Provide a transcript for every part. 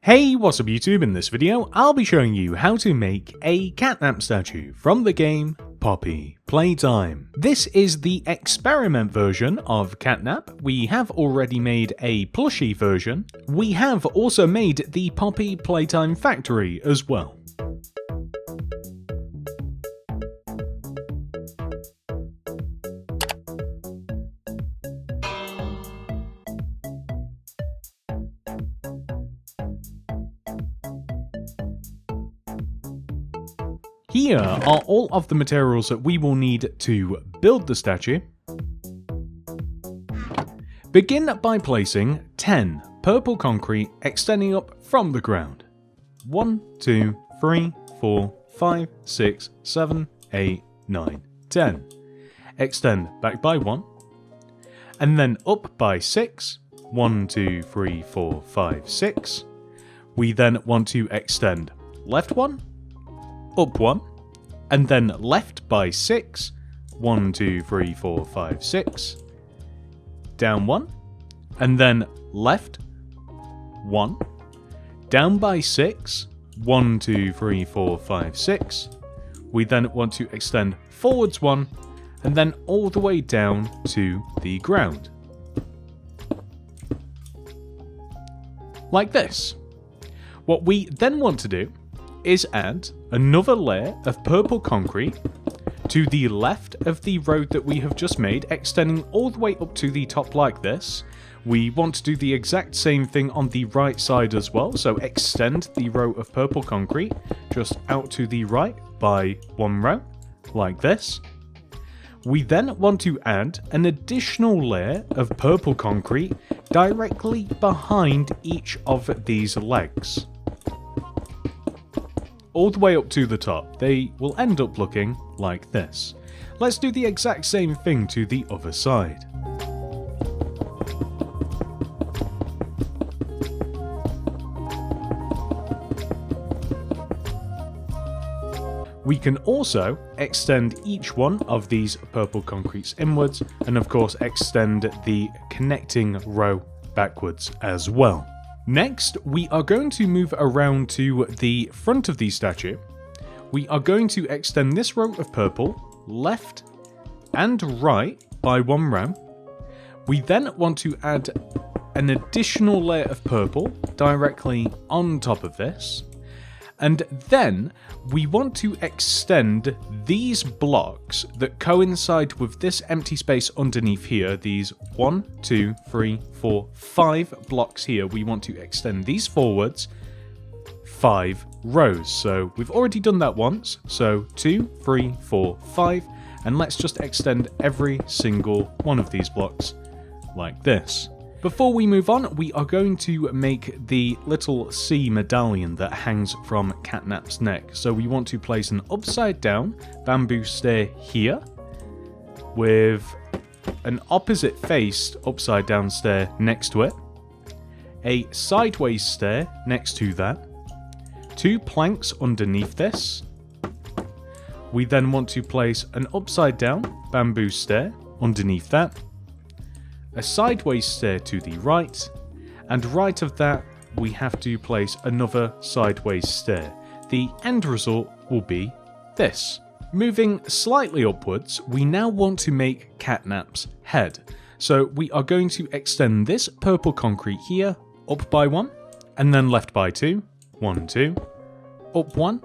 Hey, what's up YouTube? In this video, I'll be showing you how to make a Catnap statue from the game Poppy Playtime. This is the experiment version of Catnap. We have already made a plushie version. We have also made the Poppy Playtime factory as well. Here are all of the materials that we will need to build the statue. Begin by placing 10 purple concrete extending up from the ground. 1, 2, 3, 4, 5, 6, 7, 8, 9, 10. Extend back by 1. And then up by 6. 1, 2, 3, 4, 5, 6. We then want to extend left 1. Up 1, and then left by 6, 1, 2, 3, 4, 5, 6, down 1, and then left 1, down by 6, 1, 2, 3, 4, 5, 6, we then want to extend forwards 1, and then all the way down to the ground. Like this. What we then want to do is add another layer of purple concrete to the left of the road that we have just made, extending all the way up to the top like this. We want to do the exact same thing on the right side as well, so extend the row of purple concrete just out to the right by 1 row, like this. We then want to add an additional layer of purple concrete directly behind each of these legs, all the way up to the top. They will end up looking like this. Let's do the exact same thing to the other side. We can also extend each one of these purple concretes inwards, and of course extend the connecting row backwards as well. Next, we are going to move around to the front of the statue. We are going to extend this row of purple left and right by 1 row. We then want to add an additional layer of purple directly on top of this. And then we want to extend these blocks that coincide with this empty space underneath here. These 1, 2, 3, 4, 5 blocks here. We want to extend these forwards 5 rows. So we've already done that once. So 2, 3, 4, 5. And let's just extend every single one of these blocks like this. Before we move on, we are going to make the little C medallion that hangs from Catnap's neck. So we want to place an upside down bamboo stair here with an opposite faced upside down stair next to it, a sideways stair next to that, 2 planks underneath this. We then want to place an upside down bamboo stair underneath that, a sideways stair to the right, and right of that we have to place another sideways stair. The end result will be this. Moving slightly upwards, we now want to make Catnap's head. So we are going to extend this purple concrete here up by 1, and then left by 2, 1, 2, up 1,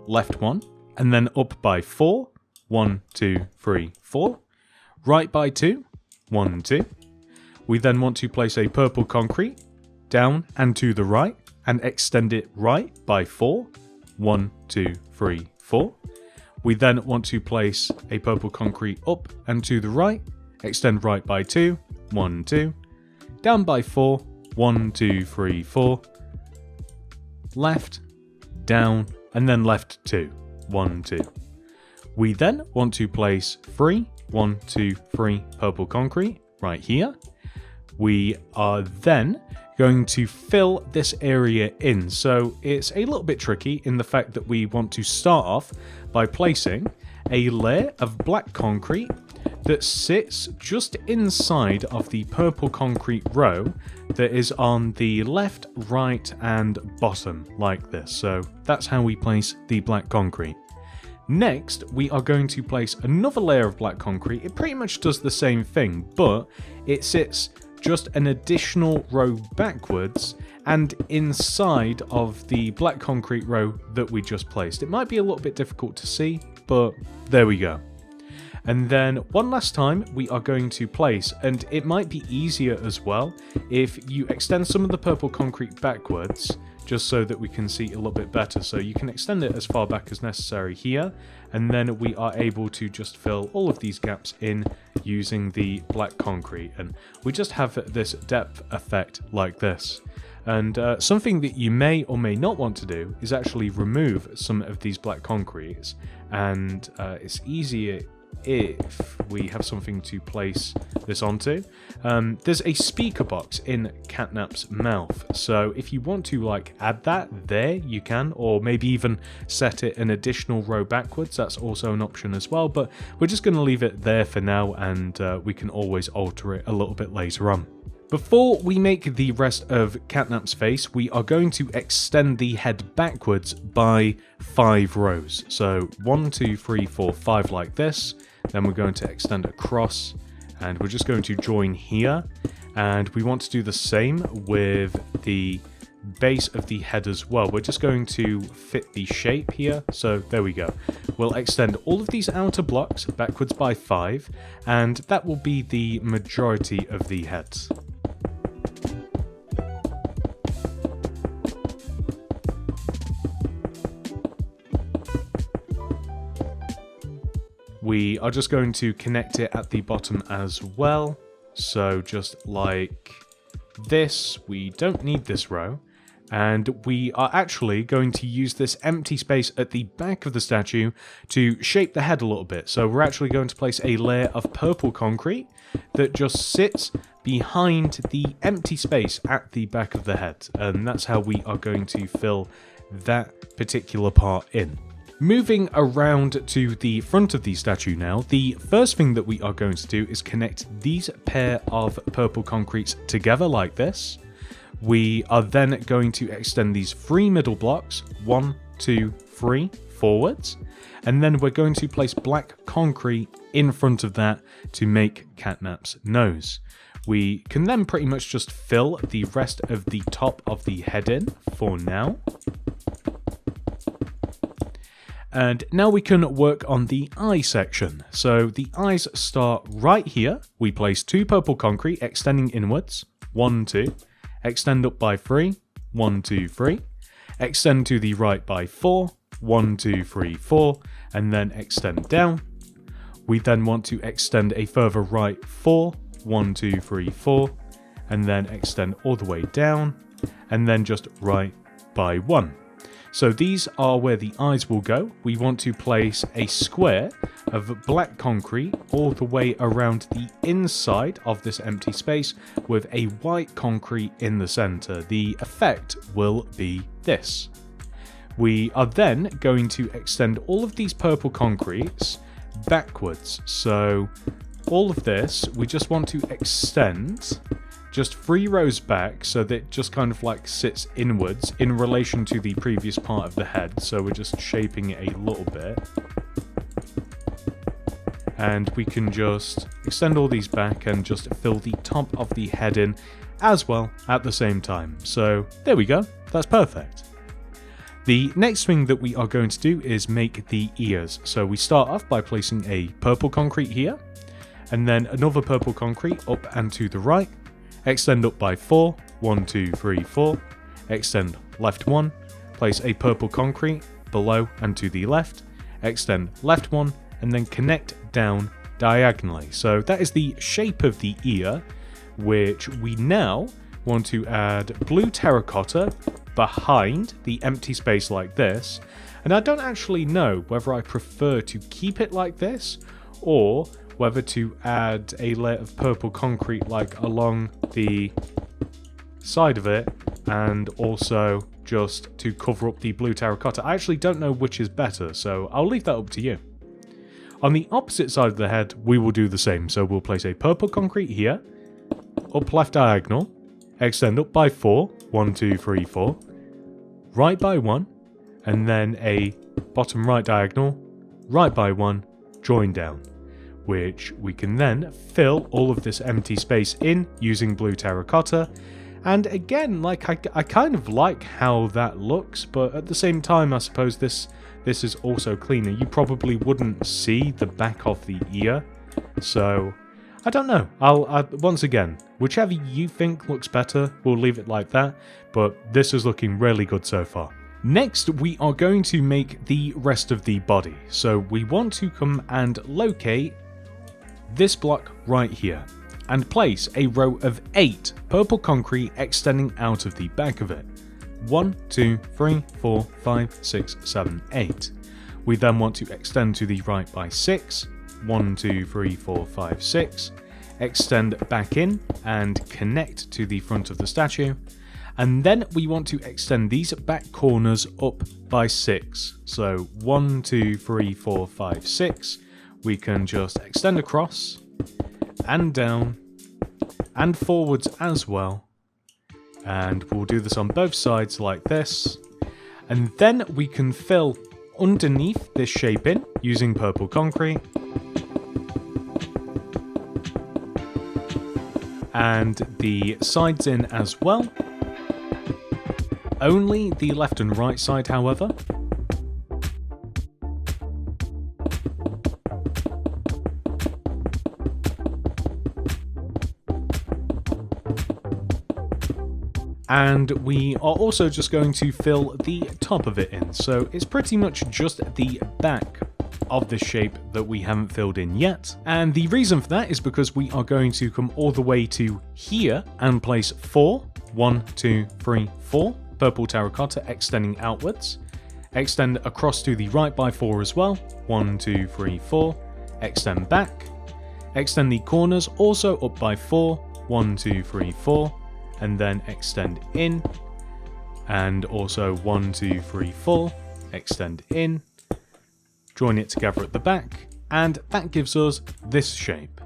left 1, and then up by 4, 1, 2, 3, 4, right by 2, 1, 2. We then want to place a purple concrete down and to the right and extend it right by 4. 1, 2, 3, 4. We then want to place a purple concrete up and to the right, extend right by 2. 1, 2. Down by 4. 1, 2, 3, 4. Left, down, and then left 2. 1, 2. We then want to place 3, 1, 2, 3 purple concrete right here. We are then going to fill this area in. So it's a little bit tricky in the fact that we want to start off by placing a layer of black concrete that sits just inside of the purple concrete row that is on the left, right and bottom like this. So that's how we place the black concrete. Next, we are going to place another layer of black concrete. It pretty much does the same thing, but it sits just an additional row backwards and inside of the black concrete row that we just placed. It might be a little bit difficult to see, but there we go. And then one last time we are going to place, and it might be easier as well if you extend some of the purple concrete backwards, just so that we can see a little bit better. So you can extend it as far back as necessary here, and then we are able to just fill all of these gaps in using the black concrete, and we just have this depth effect like this. And something that you may or may not want to do is actually remove some of these black concretes, and it's easier if we have something to place this onto. There's a speaker box in Catnap's mouth, so if you want to like add that there, you can, or maybe even set it an additional row backwards. That's also an option as well, but we're just going to leave it there for now, and we can always alter it a little bit later on. Before we make the rest of Catnap's face, we are going to extend the head backwards by 5 rows. So 1, 2, 3, 4, 5 like this. Then we're going to extend across, and we're just going to join here. And we want to do the same with the base of the head as well. We're just going to fit the shape here. So there we go. We'll extend all of these outer blocks backwards by 5, and that will be the majority of the heads. We are just going to connect it at the bottom as well. So just like this, we don't need this row. And we are actually going to use this empty space at the back of the statue to shape the head a little bit. So we're actually going to place a layer of purple concrete that just sits behind the empty space at the back of the head. And that's how we are going to fill that particular part in. Moving around to the front of the statue now, the first thing that we are going to do is connect these pair of purple concretes together like this. We are then going to extend these 3 middle blocks, 1, 2, 3, forwards, and then we're going to place black concrete in front of that to make Catnap's nose. We can then pretty much just fill the rest of the top of the head in for now. And now we can work on the eye section. So the eyes start right here. We place 2 purple concrete extending inwards, 1, 2, extend up by 3, 1, 2, 3, extend to the right by 4, 1, 2, 3, 4, and then extend down. We then want to extend a further right 4, 1, 2, 3, 4, and then extend all the way down, and then just right by 1. So these are where the eyes will go. We want to place a square of black concrete all the way around the inside of this empty space with a white concrete in the center. The effect will be this. We are then going to extend all of these purple concretes backwards. So all of this, we just want to extend just 3 rows back so that it just kind of like sits inwards in relation to the previous part of the head. So we're just shaping it a little bit. And we can just extend all these back and just fill the top of the head in as well at the same time. So there we go, that's perfect. The next thing that we are going to do is make the ears. So we start off by placing a purple concrete here, and then another purple concrete up and to the right. Extend up by 4, 1, 2, 3, 4, extend left 1, place a purple concrete below and to the left, extend left 1, and then connect down diagonally. So that is the shape of the ear, which we now want to add blue terracotta behind the empty space like this. And I don't actually know whether I prefer to keep it like this or whether to add a layer of purple concrete like along the side of it and also just to cover up the blue terracotta. I actually don't know which is better, so I'll leave that up to you. On the opposite side of the head, we will do the same. So we'll place a purple concrete here, up left diagonal, extend up by 4, 1, 2, 3, 4, right by 1, and then a bottom right diagonal, right by 1, join down, which we can then fill all of this empty space in using blue terracotta. And again, like I kind of like how that looks, but at the same time, I suppose this is also cleaner. You probably wouldn't see the back of the ear, so I don't know. I'll once again, whichever you think looks better, we'll leave it like that, but this is looking really good so far. Next, we are going to make the rest of the body. So we want to come and locate this block right here and place a row of 8 purple concrete extending out of the back of it. 1, 2, 3, 4, 5, 6, 7, 8. We then want to extend to the right by 6. 1, 2, 3, 4, 5, 6. Extend back in and connect to the front of the statue. And then we want to extend these back corners up by 6. So 1, 2, 3, 4, 5, 6. We can just extend across and down and forwards as well. And we'll do this on both sides like this. And then we can fill underneath this shape in using purple concrete. And the sides in as well. Only the left and right side, however. And we are also just going to fill the top of it in. So it's pretty much just the back of the shape that we haven't filled in yet. And the reason for that is because we are going to come all the way to here and place 4, 1, 2, 3, 4 purple terracotta extending outwards. Extend across to the right by 4 as well. 1, 2, 3, 4. Extend back. Extend the corners also up by 4. 1, 2, 3, 4. And then extend in. And also 1, 2, 3, 4. Extend in. Join it together at the back. And that gives us this shape.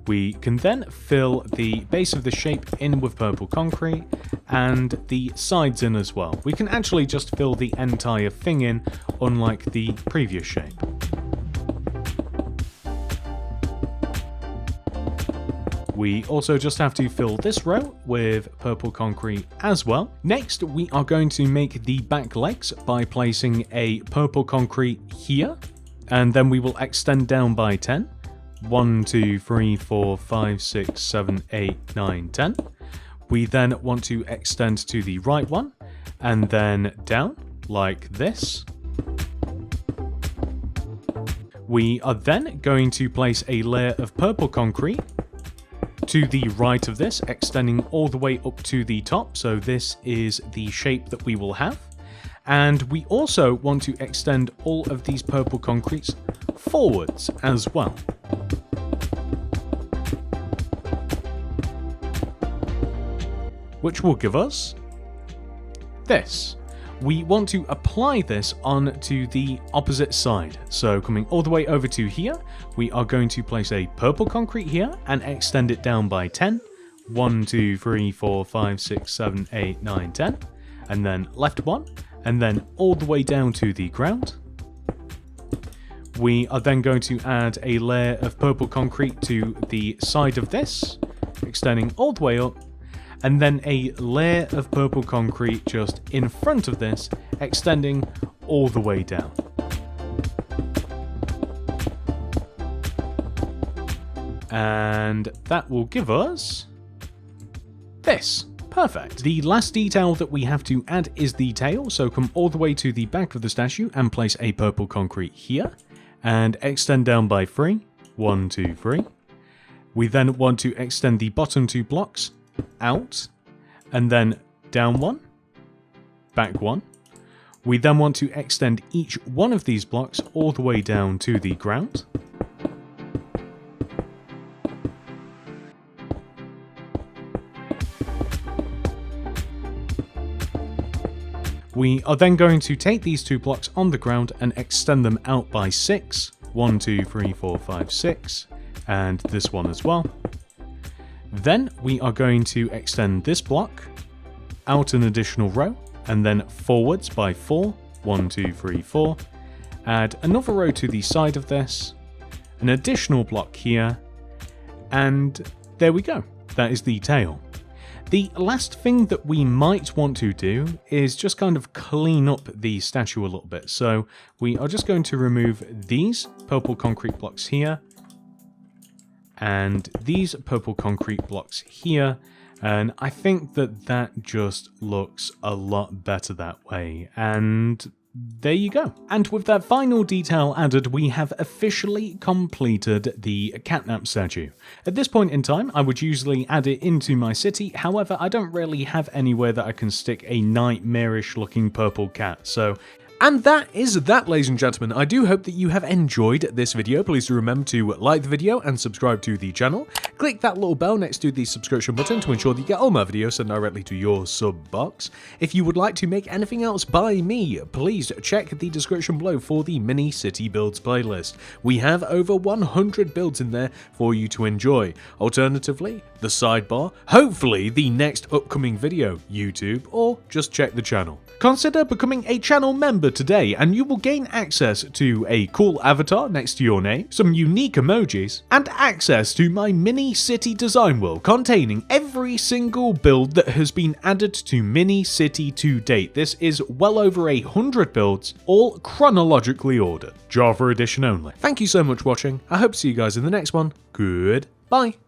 We can then fill the base of the shape in with purple concrete and the sides in as well. We can actually just fill the entire thing in, unlike the previous shape. We also just have to fill this row with purple concrete as well. Next, we are going to make the back legs by placing a purple concrete here, and then we will extend down by 10. 1, 2, 3, 4, 5, 6, 7, 8, 9, 10. We then want to extend to the right one, and then down, like this. We are then going to place a layer of purple concrete to the right of this, extending all the way up to the top, so this is the shape that we will have. And we also want to extend all of these purple concretes forwards as well. Which will give us this. We want to apply this onto the opposite side. So coming all the way over to here, we are going to place a purple concrete here and extend it down by 10. 1, 2, 3, 4, 5, 6, 7, 8, 9, 10. And then left one, and then all the way down to the ground. We are then going to add a layer of purple concrete to the side of this, extending all the way up. And then a layer of purple concrete just in front of this, extending all the way down. And that will give us this. Perfect. The last detail that we have to add is the tail, so come all the way to the back of the statue and place a purple concrete here, and extend down by 3. 1, 2, 3. We then want to extend the bottom 2 blocks out, and then down 1, back 1. We then want to extend each one of these blocks all the way down to the ground. We are then going to take these 2 blocks on the ground and extend them out by 6. 1, 2, 3, 4, 5, 6, and this one as well. Then we are going to extend this block out an additional row, and then forwards by 4, 1, 2, 3, 4. Add another row to the side of this, an additional block here, and there we go. That is the tail. The last thing that we might want to do is just kind of clean up the statue a little bit. So we are just going to remove these purple concrete blocks here and these purple concrete blocks here. And I think that that just looks a lot better that way. And there you go. And with that final detail added, we have officially completed the Catnap statue. At this point in time, I would usually add it into my city. However, I don't really have anywhere that I can stick a nightmarish looking purple cat. And that is that, ladies and gentlemen. I do hope that you have enjoyed this video. Please do remember to like the video and subscribe to the channel. Click that little bell next to the subscription button to ensure that you get all my videos sent directly to your sub box. If you would like to make anything else by me, please check the description below for the mini city builds playlist. We have over 100 builds in there for you to enjoy. Alternatively, the sidebar, hopefully the next upcoming video, YouTube, or just check the channel. Consider becoming a channel member today and you will gain access to a cool avatar next to your name, some unique emojis, and access to my mini city design world containing every single build that has been added to Mini City to date. This is well over 100 builds, all chronologically ordered. Java edition only. Thank you so much for watching. I hope to see you guys in the next one. Goodbye.